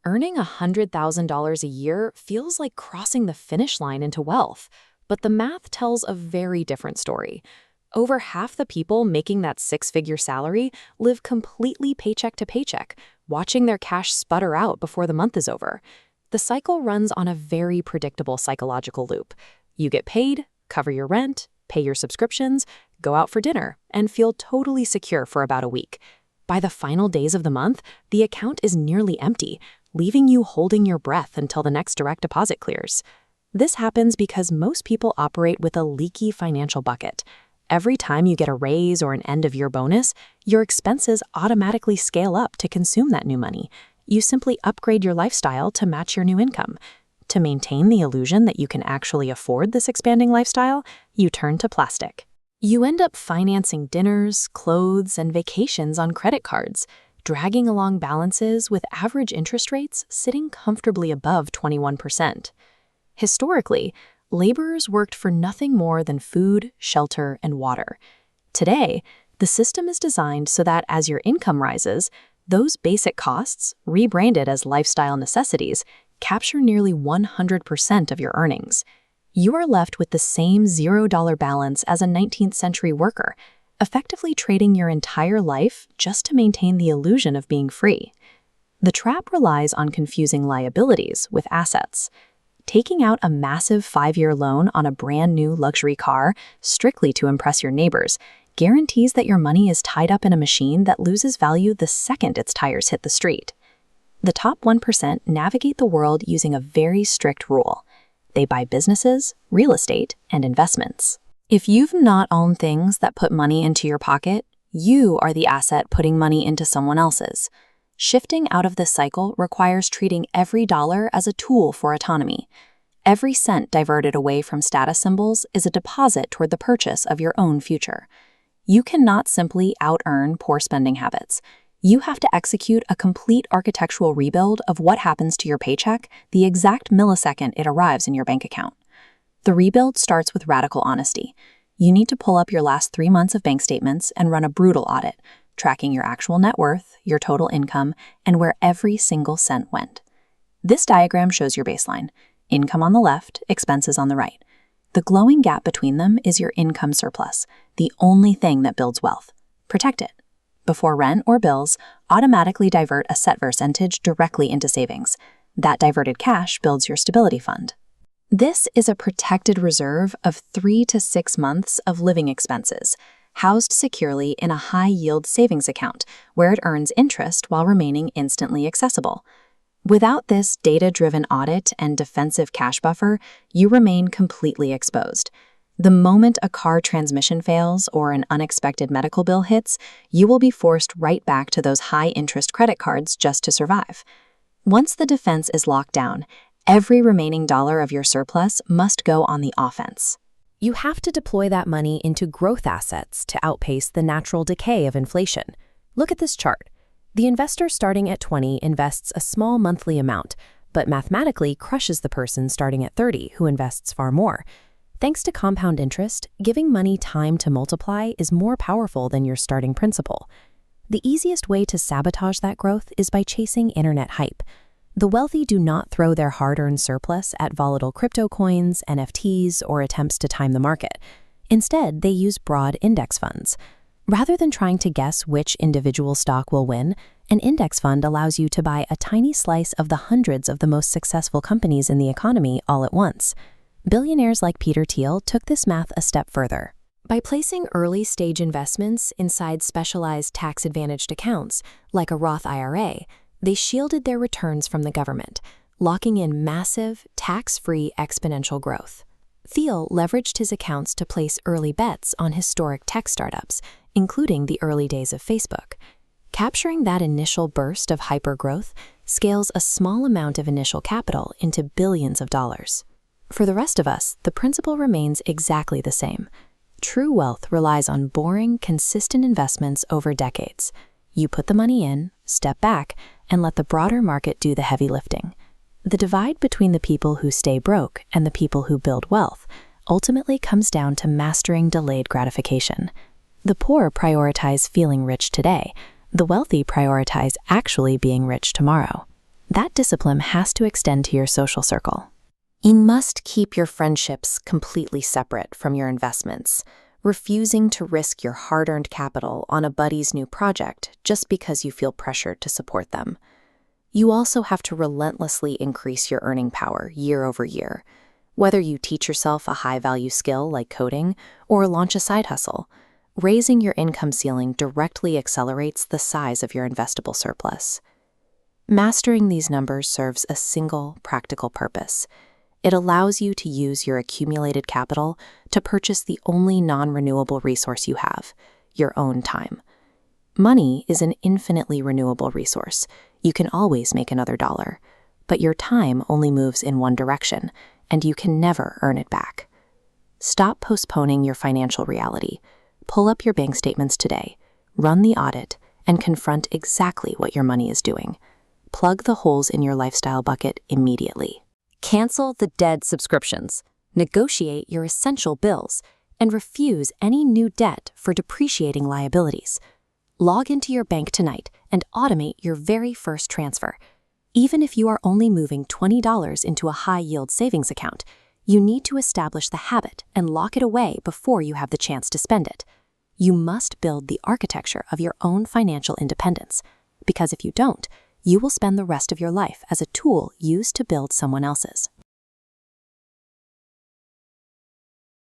Earning $100,000 a year feels like crossing the finish line into wealth, but the math tells a very different story. Over half the people making that six-figure salary live completely paycheck to paycheck, watching their cash sputter out before the month is over. The cycle runs on a very predictable psychological loop. You get paid, cover your rent, pay your subscriptions, go out for dinner, and feel totally secure for about a week. By the final days of the month, the account is nearly empty, leaving you holding your breath until the next direct deposit clears. This happens because most people operate with a leaky financial bucket. Every time you get a raise or an end-of-year bonus, your expenses automatically scale up to consume that new money. You simply upgrade your lifestyle to match your new income. To maintain the illusion that you can actually afford this expanding lifestyle, you turn to plastic. You end up financing dinners, clothes, and vacations on credit cards, dragging along balances with average interest rates sitting comfortably above 21%. Historically, laborers worked for nothing more than food, shelter, and water. Today, the system is designed so that as your income rises, those basic costs, rebranded as lifestyle necessities, capture nearly 100% of your earnings. You are left with the same $0 balance as a 19th century worker, effectively trading your entire life just to maintain the illusion of being free. The trap relies on confusing liabilities with assets. Taking out a massive 5-year loan on a brand new luxury car strictly to impress your neighbors guarantees that your money is tied up in a machine that loses value the second its tires hit the street. The top 1% navigate the world using a very strict rule. They buy businesses, real estate, and investments. If you've not owned things that put money into your pocket, you are the asset putting money into someone else's. Shifting out of this cycle requires treating every dollar as a tool for autonomy. Every cent diverted away from status symbols is a deposit toward the purchase of your own future. You cannot simply out-earn poor spending habits. You have to execute a complete architectural rebuild of what happens to your paycheck the exact millisecond it arrives in your bank account. The rebuild starts with radical honesty. You need to pull up your last 3 months of bank statements and run a brutal audit, tracking your actual net worth, your total income, and where every single cent went. This diagram shows your baseline: income on the left, expenses on the right. The glowing gap between them is your income surplus, the only thing that builds wealth. Protect it. Before rent or bills, automatically divert a set percentage directly into savings. That diverted cash builds your stability fund. This is a protected reserve of 3 to 6 months of living expenses, housed securely in a high-yield savings account where it earns interest while remaining instantly accessible. Without this data-driven audit and defensive cash buffer, you remain completely exposed. The moment a car transmission fails or an unexpected medical bill hits, you will be forced right back to those high-interest credit cards just to survive. Once the defense is locked down, every remaining dollar of your surplus must go on the offense. You have to deploy that money into growth assets to outpace the natural decay of inflation. Look at this chart. The investor starting at 20 invests a small monthly amount, but mathematically crushes the person starting at 30 who invests far more. Thanks to compound interest, giving money time to multiply is more powerful than your starting principal. The easiest way to sabotage that growth is by chasing internet hype. The wealthy do not throw their hard-earned surplus at volatile crypto coins, NFTs, or attempts to time the market. Instead, they use broad index funds. Rather than trying to guess which individual stock will win, an index fund allows you to buy a tiny slice of the hundreds of the most successful companies in the economy all at once. Billionaires like Peter Thiel took this math a step further. By placing early-stage investments inside specialized tax-advantaged accounts, like a Roth IRA, they shielded their returns from the government, locking in massive, tax-free exponential growth. Thiel leveraged his accounts to place early bets on historic tech startups, including the early days of Facebook. Capturing that initial burst of hypergrowth scales a small amount of initial capital into billions of dollars. For the rest of us, the principle remains exactly the same. True wealth relies on boring, consistent investments over decades. You put the money in, step back, and let the broader market do the heavy lifting. The divide between the people who stay broke and the people who build wealth ultimately comes down to mastering delayed gratification. The poor prioritize feeling rich today. The wealthy prioritize actually being rich tomorrow. that discipline has to extend to your social circle. You must keep your friendships completely separate from your investments, refusing to risk your hard-earned capital on a buddy's new project just because you feel pressured to support them. You also have to relentlessly increase your earning power year over year. Whether you teach yourself a high-value skill like coding or launch a side hustle, raising your income ceiling directly accelerates the size of your investable surplus. Mastering these numbers serves a single practical purpose. It allows you to use your accumulated capital to purchase the only non-renewable resource you have, your own time. Money is an infinitely renewable resource. You can always make another dollar, but your time only moves in one direction, and you can never earn it back. Stop postponing your financial reality. Pull up your bank statements today, run the audit, and confront exactly what your money is doing. Plug the holes in your lifestyle bucket immediately. Cancel the dead subscriptions, negotiate your essential bills, and refuse any new debt for depreciating liabilities. Log into your bank tonight and automate your very first transfer. Even if you are only moving $20 into a high-yield savings account, you need to establish the habit and lock it away before you have the chance to spend it. You must build the architecture of your own financial independence, because if you don't, you will spend the rest of your life as a tool used to build someone else's.